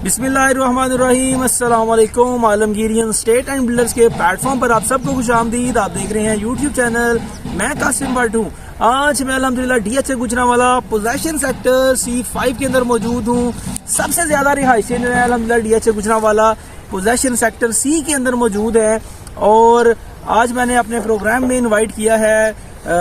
बिस्मिल्लाहिर्रहमानिर्रहीम। अस्सलाम वालेकुम। आलमगीरियन स्टेट एंड बिल्डर्स के प्लेटफॉर्म पर आप सबको खुशामदीद। आप देख रहे हैं यूट्यूब चैनल मैं कासिम भट्ट हूँ। आज मैं अल्हम्दुलिल्लाह DHA Gujranwala possession sector C5 के अंदर मौजूद हूँ। सबसे ज्यादा रिहाइशें जो है अल्हम्दुलिल्लाह DHA Gujranwala possession sector C के अंदर मौजूद है। और आज मैंने अपने प्रोग्राम में इन्वाइट किया है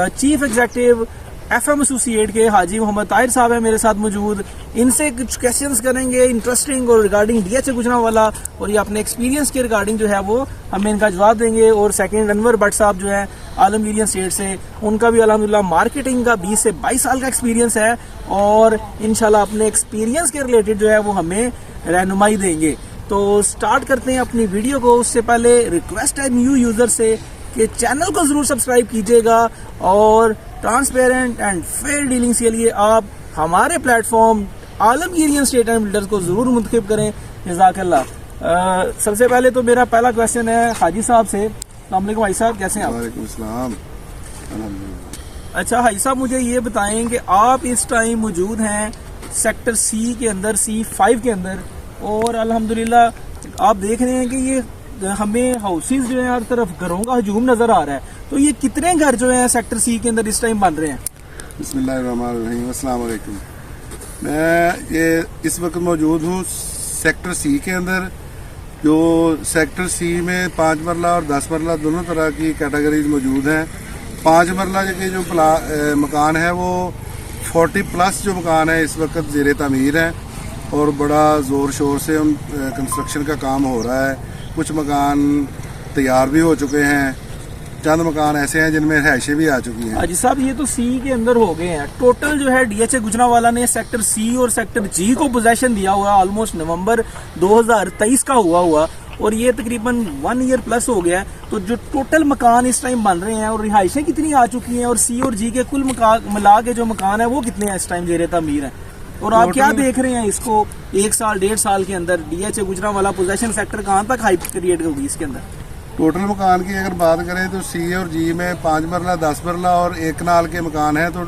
चीफ एग्जीक्यूटिव FM एसोसिएट के हाजी मोहम्मद ताहिर साहब है मेरे साथ मौजूद। इनसे कुछ क्वेश्चंस करेंगे इंटरेस्टिंग और रिगार्डिंग DHA गुजरांवाला, और ये अपने एक्सपीरियंस के रिगार्डिंग जो है वो हमें इनका जवाब देंगे। और सेकंड अनवर भट्ट साहब जो है आलमगीरियन स्टेट से, उनका भी अल्हम्दुलिल्लाह मार्केटिंग का 20 से 22 साल का एक्सपीरियंस है और इंशाल्लाह अपने एक्सपीरियंस के रिलेटेड जो है वो हमें रहनुमाई देंगे। तो स्टार्ट करते हैं अपनी वीडियो को। उससे पहले रिक्वेस्ट है न्यू यूजर से कि चैनल को जरूर सब्सक्राइब कीजिएगा और ट्रांसपेरेंट एंड फेयर डीलिंग्स के लिए आप हमारे प्लेटफॉर्म आलमगीरियन स्टेट एंड बिल्डर्स को जरूर मुंतखब करें। जज़ाकल्लाह। सबसे पहले तो मेरा पहला क्वेश्चन है हाजी साहब से। अस्सलाम वालेकुम हाजी साहब, कैसे हैं आप? वालेकुम सलाम। अच्छा हाजी साहब, मुझे ये बताएं कि आप इस टाइम मौजूद हैं सेक्टर C के अंदर, C5 के अंदर, और अल्हम्दुलिल्लाह आप देख रहे हैं कि ये हमें हाउसेज जो है हर तरफ घरों का हजूम नजर आ रहा है। तो ये कितने घर जो है सेक्टर C के अंदर इस टाइम बन रहे हैं? बिस्मिल्लाहिर्रहमानिर्रहीम। अस्सलाम वालेकुम। मैं ये इस वक्त मौजूद हूँ सेक्टर C के अंदर। जो सेक्टर C में 5 मरला और 10 मरला दोनों तरह की कैटेगरीज मौजूद हैं। 5 मरला के जो मकान है वो 40+ जो मकान है इस वक्त ज़ेर तामीर है और बड़ा ज़ोर शोर से कंस्ट्रक्शन का काम हो रहा है। कुछ मकान तैयार भी हो चुके हैं, चंद मकान ऐसे हैं जिनमें रहायशें भी आ चुकी हैं। हाजी साहब, ये तो C के अंदर हो गए हैं। टोटल जो है DHA गुजरांवाला ने सेक्टर C और सेक्टर G को पोजेशन दिया हुआ ऑलमोस्ट नवंबर 2023 का हुआ और ये तकरीबन 1 ईयर प्लस हो गया है। तो जो टोटल मकान इस टाइम बन रहे हैं और रिहायशें कितनी आ चुकी हैं, और C और G के कुल मिला के जो मकान है वो कितने हैं इस टाइम ज़ेर तामीर है? और आप क्या देख रहे हैं इसको 1 साल 1.5 साल के अंदर DHA गुजरांवाला पोजेशन सेक्टर कहाँ तक हाइप क्रिएट होगी इसके अंदर? टोटल मकान की अगर बात करें तो C और G में 5 मरला, 10 मरला और 1 कनाल के मकान हैं। तो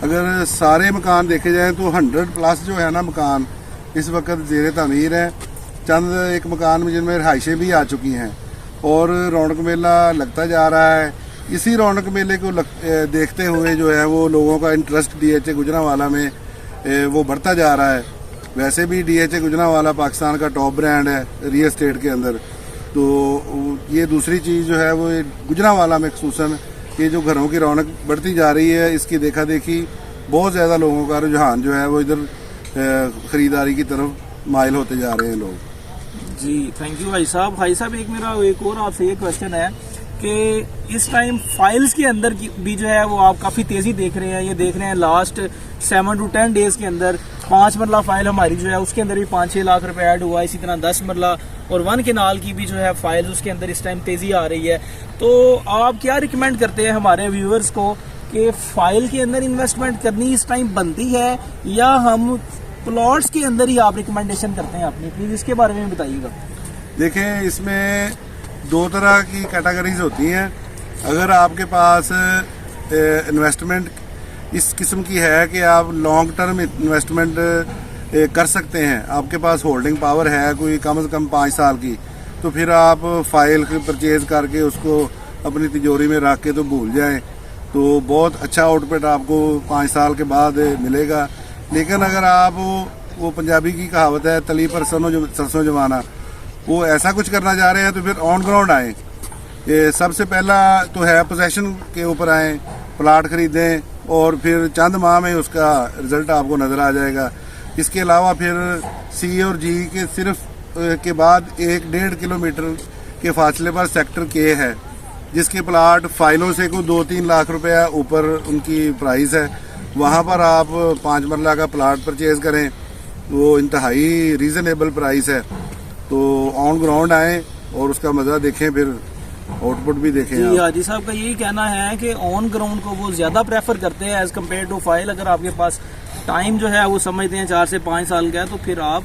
अगर सारे मकान देखे जाएं तो 100+ जो है ना मकान इस वक्त ज़ेर तामीर है। चंद एक मकान में जिनमें रहायशें भी आ चुकी हैं और रौनक मेला लगता जा रहा है। इसी रौनक मेले को देखते हुए जो है वो लोगों का इंटरेस्ट DHA गुजरांवाला में वो बढ़ता जा रहा है। वैसे भी DHA गुजरांवाला पाकिस्तान का टॉप ब्रांड है रियल एस्टेट के अंदर। तो ये दूसरी चीज़ जो है वो गुजरांवाला में खसूसन ये जो घरों की रौनक बढ़ती जा रही है, इसकी देखा देखी बहुत ज़्यादा लोगों का रुझान जो है वो इधर ख़रीदारी की तरफ माइल होते जा रहे हैं लोग। जी थैंक यू भाई साहब। भाई साहब, एक मेरा एक और आपसे ये क्वेश्चन है कि इस टाइम फाइल्स के अंदर भी जो है वो आप काफ़ी तेज़ी देख रहे हैं। ये देख रहे हैं लास्ट 7 to 10 डेज के अंदर 5 मरला फाइल हमारी जो है उसके अंदर भी 5-6 लाख रुपए ऐड हुआ। इसी तरह 10 मरला और 1 केनाल की भी जो है फाइल उसके अंदर इस टाइम तेज़ी आ रही है। तो आप क्या रिकमेंड करते हैं हमारे व्यूअर्स को कि फाइल के अंदर इन्वेस्टमेंट करनी इस टाइम बनती है या हम प्लॉट्स के अंदर ही आप रिकमेंडेशन करते हैं अपनी? प्लीज़ इसके बारे में बताइएगा। देखें, इसमें 2 तरह की कैटेगरीज होती हैं। अगर आपके पास इन्वेस्टमेंट इस किस्म की है कि आप लॉन्ग टर्म इन्वेस्टमेंट कर सकते हैं, आपके पास होल्डिंग पावर है कोई कम से कम 5 साल की, तो फिर आप फाइल परचेज करके उसको अपनी तिजोरी में रख के तो भूल जाएं, तो बहुत अच्छा आउटपुट आपको 5 साल के बाद मिलेगा। लेकिन अगर आप वो पंजाबी की कहावत है तली पर सरसों जमाना, वो ऐसा कुछ करना चाह रहे हैं तो फिर ऑन ग्राउंड आए। ये सबसे पहला तो है पोजेशन के ऊपर आए, प्लाट खरीदें और फिर चंद माह में उसका रिजल्ट आपको नज़र आ जाएगा। इसके अलावा फिर C और G के सिर्फ के बाद 1-1.5 किलोमीटर के फासले पर सेक्टर K है, जिसके प्लाट फाइलों से कोई 2-3 लाख रुपया ऊपर उनकी प्राइस है। वहाँ पर आप 5 मरला का प्लाट परचेज करें, वो इंतहाई रीज़नेबल प्राइस है। तो ऑन ग्राउंड आएँ और उसका मज़ा देखें, फिर आउटपुट भी देखें। जी हाजी साहब का यही कहना है कि ऑन ग्राउंड को वो ज़्यादा प्रेफर करते हैं एज़ कम्पेयर टू फाइल। अगर आपके पास टाइम जो है वो समझते हैं 4 से 5 साल का है तो फिर आप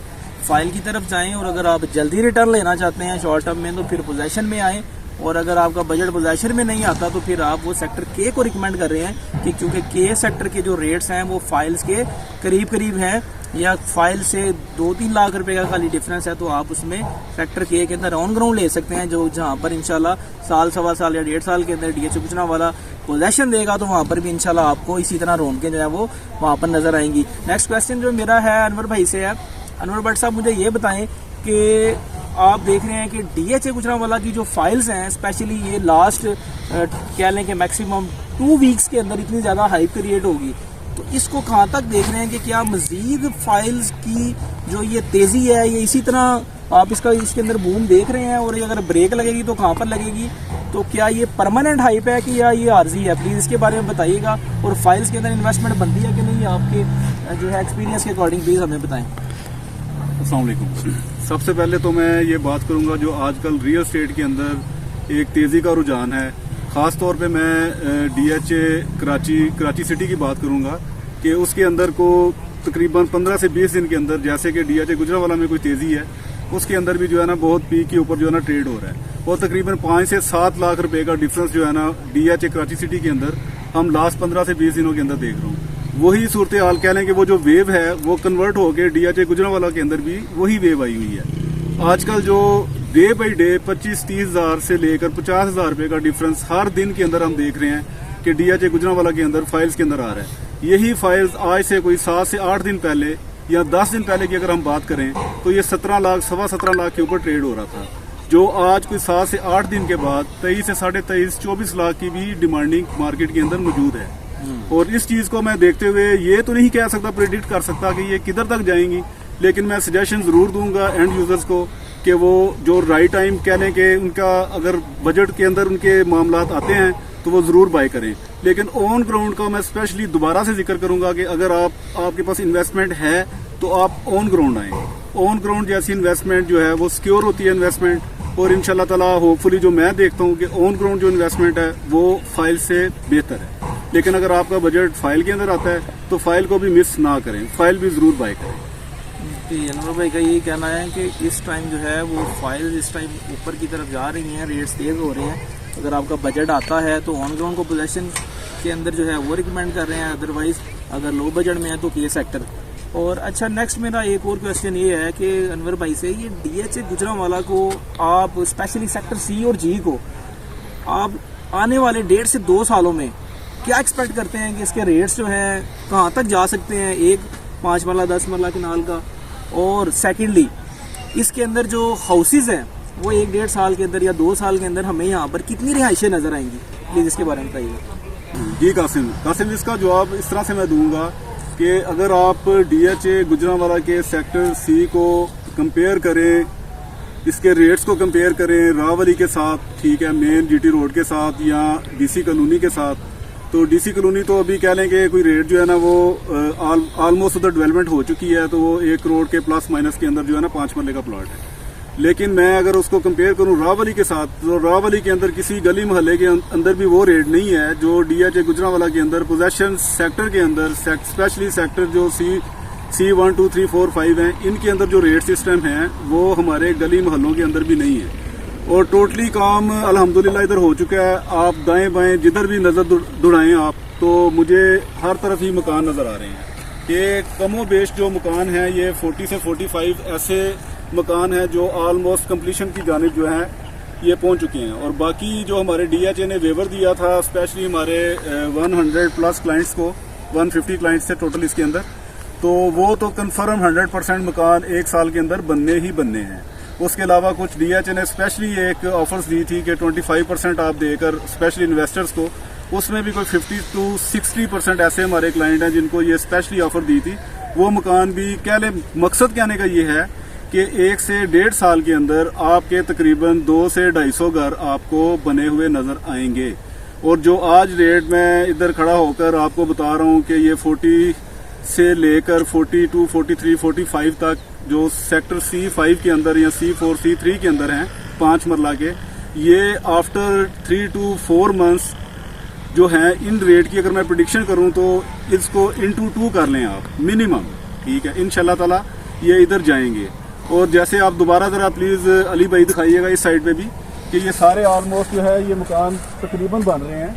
फाइल की तरफ जाएं, और अगर आप जल्दी रिटर्न लेना चाहते हैं शॉर्ट टर्म में तो फिर पोजेशन में आएँ, और अगर आपका बजट पोजेशन में नहीं आता तो फिर आप वो सेक्टर K को रिकमेंड कर रहे हैं कि क्योंकि K सेक्टर के जो रेट्स हैं वो फाइल्स के करीब करीब हैं। या फाइल से 2-3 लाख रुपए का खाली डिफरेंस है, तो आप उसमें सेक्टर के अंदर ऑन ग्राउंड ले सकते हैं, जो जहाँ पर इंशाल्लाह साल, सवा साल या 1.5 साल के अंदर DHA गुजरांवाला पोजेशन देगा, तो वहाँ पर भी इंशाल्लाह आपको इसी तरह रौनकें जो है वो वहाँ पर नजर आएंगी। नेक्स्ट क्वेश्चन जो मेरा है अनवर भाई से है। अनवर भट्ट साहब, मुझे ये बताएं कि आप देख रहे हैं कि DHA गुजरांवाला की जो फाइल्स हैं, स्पेशली ये लास्ट कह लें कि मैक्सिमम 2 वीक्स के अंदर इतनी ज़्यादा हाइप क्रिएट होगी, तो इसको कहाँ तक देख रहे हैं कि क्या मजीद फाइल्स की जो ये तेज़ी है, ये इसी तरह आप इसके अंदर बूम देख रहे हैं, और ये अगर ब्रेक लगेगी तो कहाँ पर लगेगी, तो क्या ये परमानेंट हाइप है कि या ये आर्जी है? प्लीज़ इसके बारे में बताइएगा, और फाइल्स के अंदर इन्वेस्टमेंट बनती है कि नहीं, आपके जो है एक्सपीरियंस के अकॉर्डिंग प्लीज़ हमें बताएं। अस्सलाम वालेकुम। सबसे पहले तो मैं ये बात करूंगा, जो आजकल रियल एस्टेट के अंदर एक तेज़ी का रुझान है, ख़ास तौर पे मैं DHA कराची सिटी की बात करूंगा कि उसके अंदर को तकरीबन 15 से 20 दिन के अंदर, जैसे कि DHA गुजरांवाला में कोई तेज़ी है, उसके अंदर भी जो है ना बहुत पीक के ऊपर जो है ना ट्रेड हो रहा है, और तकरीबन 5 से 7 लाख रुपए का डिफरेंस जो है ना DHA कराची सिटी के अंदर हम लास्ट 15 से 20 दिनों के अंदर देख रहा हूँ। वही सूरत हाल कह लें कि वो जो वेव है वो कन्वर्ट होकर DHA गुजरांवाला के अंदर भी वही वेव आई हुई है। आजकल जो डे बाई डे 25-30 हज़ार से लेकर 50 हज़ार रुपए का डिफरेंस हर दिन के अंदर हम देख रहे हैं कि DHA गुजरांवाला के अंदर फाइल्स के अंदर आ रहा है। यही फाइल्स आज से कोई 7 से 8 दिन पहले या 10 दिन पहले की अगर हम बात करें तो ये 17 लाख, 17.25 लाख के ऊपर ट्रेड हो रहा था, जो आज कोई 7 से 8 दिन के बाद 23 से 23.5, 24 लाख की भी डिमांडिंग मार्केट के अंदर मौजूद है। और इस चीज को मैं देखते हुए ये तो नहीं कह सकता, प्रेडिक्ट कर सकता कि ये किधर तक जाएंगी, लेकिन मैं सजेशन जरूर दूंगा एंड यूजर्स को कि वो जो राइट टाइम कह लें कि उनका अगर बजट के अंदर उनके मामलात आते हैं तो वो जरूर बाय करें। लेकिन ऑन ग्राउंड का मैं स्पेशली दोबारा से जिक्र करूंगा कि अगर आपके पास इन्वेस्टमेंट है तो आप ऑन ग्राउंड आए। ऑन ग्राउंड जैसी इन्वेस्टमेंट जो है वो सिक्योर होती है इन्वेस्टमेंट, और इंशाल्लाह ताला होपफुली जो मैं देखता हूँ कि ऑन ग्राउंड जो इन्वेस्टमेंट है वो फाइल से बेहतर है। लेकिन अगर आपका बजट फाइल के अंदर आता है तो फाइल को भी मिस ना करें, फाइल भी जरूर बाय करें। अनवर भाई का यही कहना है कि इस टाइम जो है वो फाइल इस टाइम ऊपर की तरफ जा रही हैं, रेट्स तेज़ हो रहे हैं। अगर आपका बजट आता है तो ऑन ग्राउंड को पोजीशन के अंदर जो है वो रिकमेंड कर रहे हैं, अदरवाइज अगर लो बजट में है तो के सेक्टर। और अच्छा, नेक्स्ट मेरा एक और क्वेश्चन ये है कि अनवर भाई से, ये DHA गुजरांवाला को आप स्पेशली सेक्टर C और G को आप आने वाले 1.5 से 2 सालों में क्या एक्सपेक्ट करते हैं कि इसके रेट्स जो हैं कहाँ तक जा सकते हैं, एक 5 मरला 10 मरला किनाल का, और सेकेंडली इसके अंदर जो हाउसेज हैं वो 1-1.5 साल के अंदर या 2 साल के अंदर हमें यहाँ पर कितनी रिहाइशें नजर आएंगी? प्लीज इसके बारे में बताइए। जी कासिम, इसका जवाब इस तरह से मैं दूंगा कि अगर आप DHA गुजरांवाला के सेक्टर C को कंपेयर करें, इसके रेट्स को कंपेयर करें रावली के साथ, ठीक है, मेन GT रोड के साथ या DC कॉलोनी के साथ, तो DC कॉलोनी तो अभी कह लें कि कोई रेट जो है ना वो ऑलमोस्ट उधर डेवलपमेंट हो चुकी है, तो वो 1 करोड़ के प्लस माइनस के अंदर जो है ना 5 मरले का प्लॉट है। लेकिन मैं अगर उसको कंपेयर करूं रावली के साथ, तो रावली के अंदर किसी गली मोहल्ले के अंदर भी वो रेट नहीं है जो DHA गुजरांवाला के अंदर पोजेशन सेक्टर के अंदर, स्पेशली सेक्टर जो C 1 2 3 4 5 हैं, इनके अंदर जो रेट सिस्टम है वो हमारे गली मोहल्लों के अंदर भी नहीं है। और टोटली काम अल्हम्दुलिल्लाह इधर हो चुका है। आप दाएं बाएं जिधर भी नजर दौड़ाएं आप, तो मुझे हर तरफ ही मकान नजर आ रहे हैं कि कमो बेश जो मकान है ये 40 से 45 ऐसे मकान है जो ऑलमोस्ट कंप्लीशन की जानिब जो है ये पहुंच चुके हैं। और बाकी जो हमारे DHA ने वेवर दिया था स्पेशली हमारे 100 प्लस क्लाइंट्स को, 150 क्लाइंट्स थे टोटल इसके अंदर, तो वो तो कंफर्म 100% मकान 1 साल के अंदर बनने ही बनने हैं। उसके अलावा कुछ DHA ने स्पेशली एक ऑफर्स दी थी कि 25% आप देकर स्पेशली इन्वेस्टर्स को, उसमें भी कोई 50 to 60% ऐसे हमारे क्लाइंट हैं जिनको ये स्पेशली ऑफर दी थी। वो मकान भी कह लें, मकसद कहने का ये है कि 1 से 1.5 साल के अंदर आपके तकरीबन 200 से 250 घर आपको बने हुए नजर आएंगे। और जो आज रेट मैं इधर खड़ा होकर आपको बता रहा हूँ कि ये 40 से लेकर 42, 43, 45 तक जो सेक्टर C5 के अंदर या C4, C3 के अंदर हैं 5 मरला के, ये आफ्टर 3 to 4 मंथ्स जो हैं इन रेट की अगर मैं प्रेडिक्शन करूं तो इसको into 2 कर लें आप मिनिमम, ठीक है, इंशाल्लाह ताला ये इधर जाएंगे। और जैसे आप दोबारा जरा प्लीज अली भाई दिखाइएगा इस साइड पे भी कि ये सारे ऑलमोस्ट जो है ये मकान तकरीबन बन रहे हैं,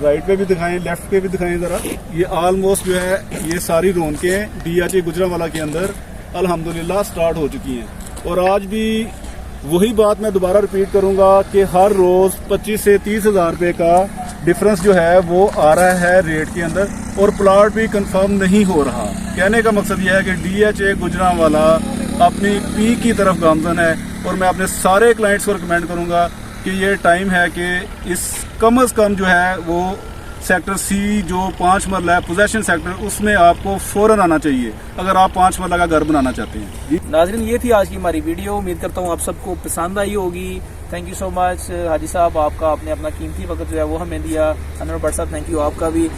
राइट पे भी दिखाएं, लेफ्ट पे भी दिखाएं ज़रा। ये ऑलमोस्ट जो है ये सारी रौनकें डीएचए गुजरांवाला के अंदर अल्हम्दुलिल्लाह स्टार्ट हो चुकी हैं। और आज भी वही बात मैं दोबारा रिपीट करूंगा कि हर रोज़ 25 से 30 हज़ार रुपये का डिफरेंस जो है वो आ रहा है रेट के अंदर, और प्लाट भी कंफर्म नहीं हो रहा। कहने का मकसद यह है कि डीएचए गुजरांवाला अपनी पीक की तरफ गामजन है, और मैं अपने सारे क्लाइंट्स को रिकमेंड करूंगा कि ये टाइम है कि इस कम से कम जो है वो सेक्टर सी जो 5 मरला है पोजेशन सेक्टर, उसमें आपको फौरन आना चाहिए अगर आप 5 मरला का घर बनाना चाहते हैं। नाज़रीन, ये थी आज की हमारी वीडियो। उम्मीद करता हूँ आप सबको पसंद आई होगी। थैंक यू सो मच हाजी साहब, आपका आपने अपना कीमती वक्त जो है वो हमें दिया। अनवर भट्ट साहब, थैंक यू आपका भी।